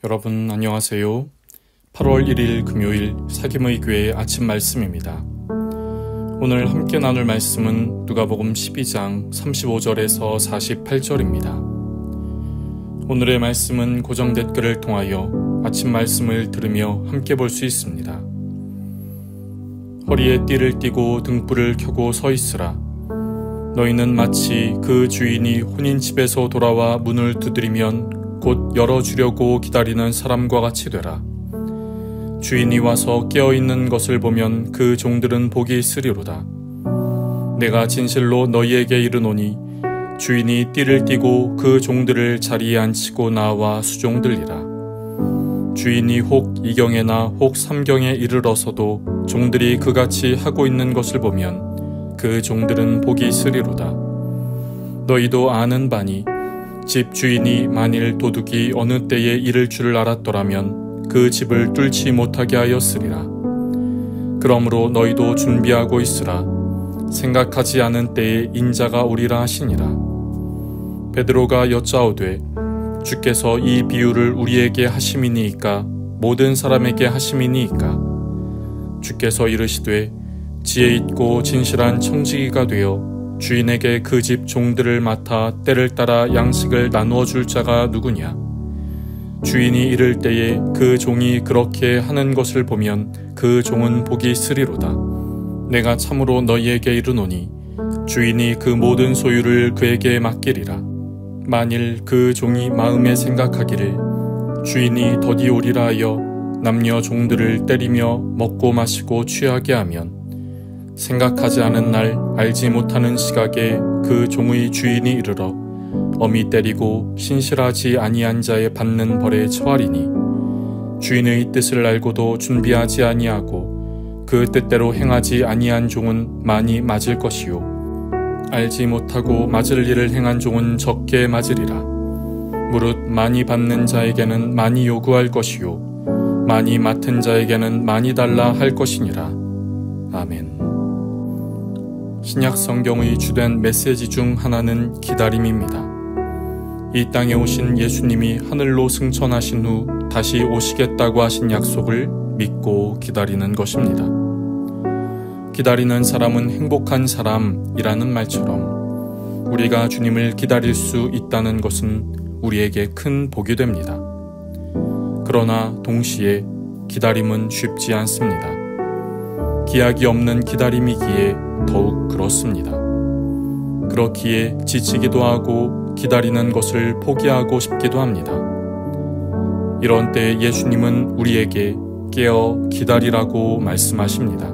여러분 안녕하세요. 8월 1일 금요일 사김의 교회 아침 말씀입니다. 오늘 함께 나눌 말씀은 누가복음 12장 35절에서 48절입니다. 오늘의 말씀은 고정 댓글을 통하여 아침 말씀을 들으며 함께 볼 수 있습니다. 허리에 띠를 띠고 등불을 켜고 서 있으라. 너희는 마치 그 주인이 혼인집에서 돌아와 문을 두드리면 곧 열어주려고 기다리는 사람과 같이 되라. 주인이 와서 깨어있는 것을 보면 그 종들은 복이 있으리로다. 내가 진실로 너희에게 이르노니 주인이 띠를 띠고 그 종들을 자리에 앉히고 나와 수종들리라. 주인이 혹 2경에나 혹 3경에 이르러서도 종들이 그같이 하고 있는 것을 보면 그 종들은 복이 있으리로다. 너희도 아는 바니 집 주인이 만일 도둑이 어느 때에 이를 줄을 알았더라면 그 집을 뚫지 못하게 하였으리라. 그러므로 너희도 준비하고 있으라. 생각하지 않은 때에 인자가 오리라 하시니라. 베드로가 여짜오되 주께서 이 비유를 우리에게 하심이니이까 모든 사람에게 하심이니이까? 주께서 이르시되 지혜 있고 진실한 청지기가 되어 주인에게 그 집 종들을 맡아 때를 따라 양식을 나누어 줄 자가 누구냐? 주인이 이를 때에 그 종이 그렇게 하는 것을 보면 그 종은 복이 있으리로다. 내가 참으로 너희에게 이르노니 주인이 그 모든 소유를 그에게 맡기리라. 만일 그 종이 마음에 생각하기를 주인이 더디 오리라 하여 남녀 종들을 때리며 먹고 마시고 취하게 하면 생각하지 않은 날 알지 못하는 시각에 그 종의 주인이 이르러 엄히 때리고 신실하지 아니한 자의 받는 벌에 처하리니 주인의 뜻을 알고도 준비하지 아니하고 그 뜻대로 행하지 아니한 종은 많이 맞을 것이요 알지 못하고 맞을 일을 행한 종은 적게 맞으리라. 무릇 많이 받는 자에게는 많이 요구할 것이요 많이 맡은 자에게는 많이 달라 할 것이니라. 아멘. 신약 성경의 주된 메시지 중 하나는 기다림입니다. 이 땅에 오신 예수님이 하늘로 승천하신 후 다시 오시겠다고 하신 약속을 믿고 기다리는 것입니다. 기다리는 사람은 행복한 사람이라는 말처럼 우리가 주님을 기다릴 수 있다는 것은 우리에게 큰 복이 됩니다. 그러나 동시에 기다림은 쉽지 않습니다. 기약이 없는 기다림이기에 더욱 그렇습니다. 그렇기에 지치기도 하고 기다리는 것을 포기하고 싶기도 합니다. 이런 때 예수님은 우리에게 깨어 기다리라고 말씀하십니다.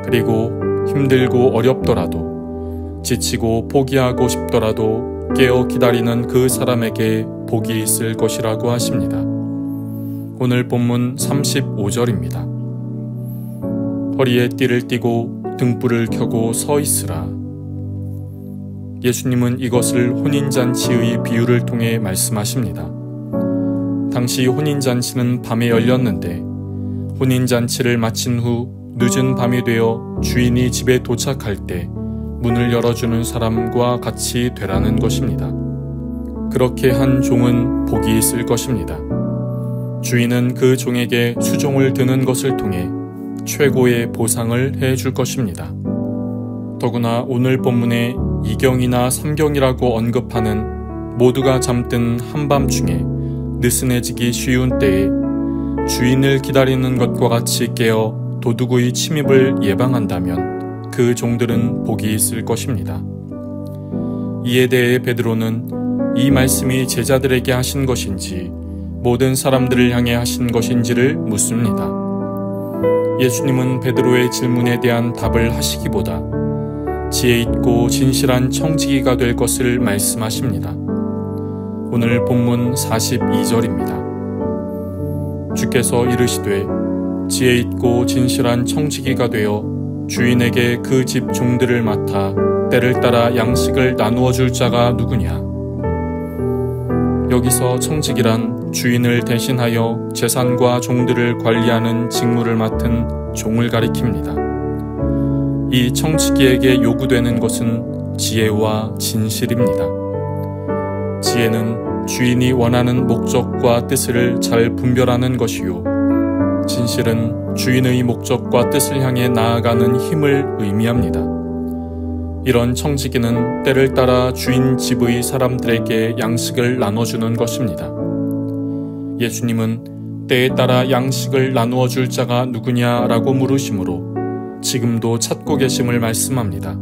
그리고 힘들고 어렵더라도 지치고 포기하고 싶더라도 깨어 기다리는 그 사람에게 복이 있을 것이라고 하십니다. 오늘 본문 35절입니다. 허리에 띠를 띠고 등불을 켜고 서 있으라. 예수님은 이것을 혼인잔치의 비유를 통해 말씀하십니다. 당시 혼인잔치는 밤에 열렸는데 혼인잔치를 마친 후 늦은 밤이 되어 주인이 집에 도착할 때 문을 열어주는 사람과 같이 되라는 것입니다. 그렇게 한 종은 복이 있을 것입니다. 주인은 그 종에게 수종을 드는 것을 통해 최고의 보상을 해줄 것입니다. 더구나 오늘 본문에 2경이나 3경이라고 언급하는 모두가 잠든 한밤중에 느슨해지기 쉬운 때에 주인을 기다리는 것과 같이 깨어 도둑의 침입을 예방한다면 그 종들은 복이 있을 것입니다. 이에 대해 베드로는 이 말씀이 제자들에게 하신 것인지 모든 사람들을 향해 하신 것인지를 묻습니다. 예수님은 베드로의 질문에 대한 답을 하시기보다 지혜 있고 진실한 청지기가 될 것을 말씀하십니다. 오늘 본문 42절입니다. 주께서 이르시되 지혜 있고 진실한 청지기가 되어 주인에게 그 집 종들을 맡아 때를 따라 양식을 나누어 줄 자가 누구냐? 여기서 청지기란 주인을 대신하여 재산과 종들을 관리하는 직무를 맡은 종을 가리킵니다. 이 청지기에게 요구되는 것은 지혜와 진실입니다. 지혜는 주인이 원하는 목적과 뜻을 잘 분별하는 것이요. 진실은 주인의 목적과 뜻을 향해 나아가는 힘을 의미합니다. 이런 청지기는 때를 따라 주인 집의 사람들에게 양식을 나눠주는 것입니다. 예수님은 때에 따라 양식을 나누어 줄 자가 누구냐라고 물으시므로 지금도 찾고 계심을 말씀합니다.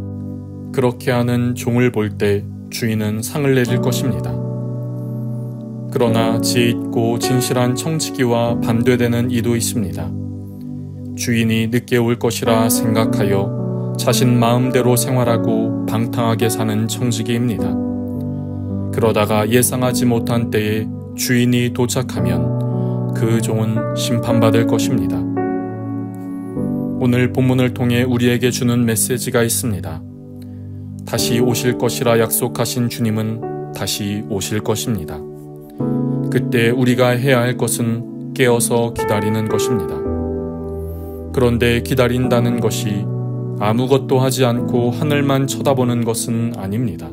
그렇게 하는 종을 볼 때 주인은 상을 내릴 것입니다. 그러나 지혜 있고 진실한 청지기와 반대되는 이도 있습니다. 주인이 늦게 올 것이라 생각하여 자신 마음대로 생활하고 방탕하게 사는 청지기입니다. 그러다가 예상하지 못한 때에 주인이 도착하면 그 종은 심판받을 것입니다. 오늘 본문을 통해 우리에게 주는 메시지가 있습니다. 다시 오실 것이라 약속하신 주님은 다시 오실 것입니다. 그때 우리가 해야 할 것은 깨어서 기다리는 것입니다. 그런데 기다린다는 것이 아무것도 하지 않고 하늘만 쳐다보는 것은 아닙니다.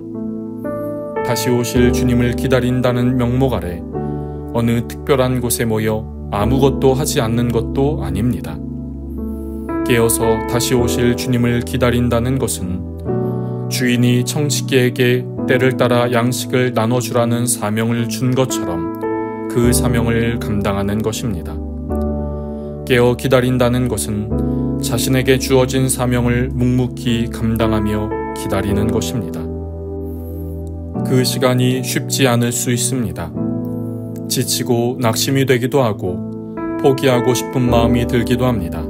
다시 오실 주님을 기다린다는 명목 아래 어느 특별한 곳에 모여 아무것도 하지 않는 것도 아닙니다. 깨어서 다시 오실 주님을 기다린다는 것은 주인이 청지기에게 때를 따라 양식을 나눠주라는 사명을 준 것처럼 그 사명을 감당하는 것입니다. 깨어 기다린다는 것은 자신에게 주어진 사명을 묵묵히 감당하며 기다리는 것입니다. 그 시간이 쉽지 않을 수 있습니다. 지치고 낙심이 되기도 하고 포기하고 싶은 마음이 들기도 합니다.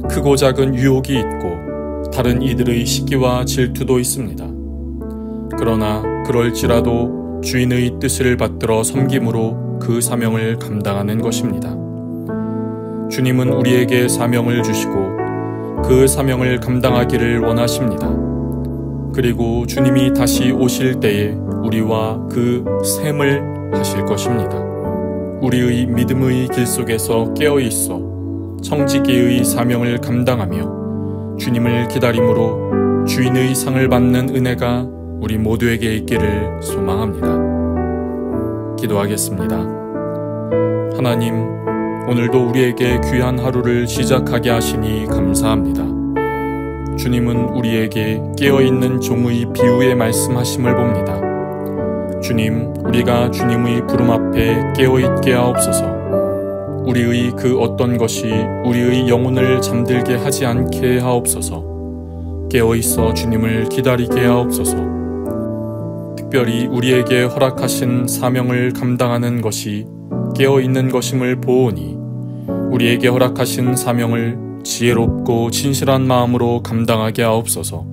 크고 작은 유혹이 있고 다른 이들의 시기와 질투도 있습니다. 그러나 그럴지라도 주인의 뜻을 받들어 섬김으로 그 사명을 감당하는 것입니다. 주님은 우리에게 사명을 주시고 그 사명을 감당하기를 원하십니다. 그리고 주님이 다시 오실 때에 우리와 그 셈을 하실 것입니다. 우리의 믿음의 길 속에서 깨어 있어 청지기의 사명을 감당하며 주님을 기다림으로 주인의 상을 받는 은혜가 우리 모두에게 있기를 소망합니다. 기도하겠습니다. 하나님, 오늘도 우리에게 귀한 하루를 시작하게 하시니 감사합니다. 주님은 우리에게 깨어있는 종의 비유에 말씀하심을 봅니다. 주님, 우리가 주님의 부름 앞에 깨어있게 하옵소서. 우리의 그 어떤 것이 우리의 영혼을 잠들게 하지 않게 하옵소서. 깨어있어 주님을 기다리게 하옵소서. 특별히 우리에게 허락하신 사명을 감당하는 것이 깨어있는 것임을 보오니 우리에게 허락하신 사명을 지혜롭고 진실한 마음으로 감당하게 하옵소서.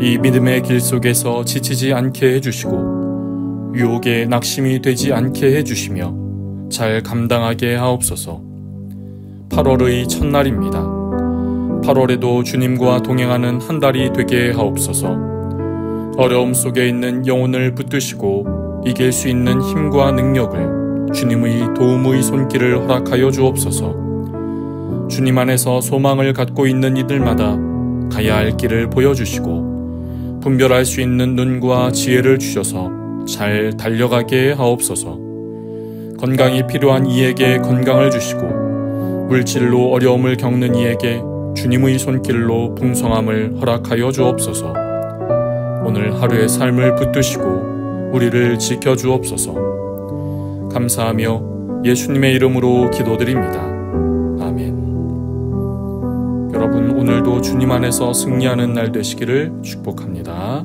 이 믿음의 길 속에서 지치지 않게 해주시고 유혹에 낙심이 되지 않게 해주시며 잘 감당하게 하옵소서. 8월의 첫날입니다. 8월에도 주님과 동행하는 한 달이 되게 하옵소서. 어려움 속에 있는 영혼을 붙드시고 이길 수 있는 힘과 능력을 주님의 도움의 손길을 허락하여 주옵소서. 주님 안에서 소망을 갖고 있는 이들마다 가야 할 길을 보여주시고 분별할 수 있는 눈과 지혜를 주셔서 잘 달려가게 하옵소서. 건강이 필요한 이에게 건강을 주시고 물질로 어려움을 겪는 이에게 주님의 손길로 풍성함을 허락하여 주옵소서. 오늘 하루의 삶을 붙드시고 우리를 지켜주옵소서. 감사하며 예수님의 이름으로 기도드립니다. 아멘. 여러분, 오늘도 주님 안에서 승리하는 날 되시기를 축복합니다.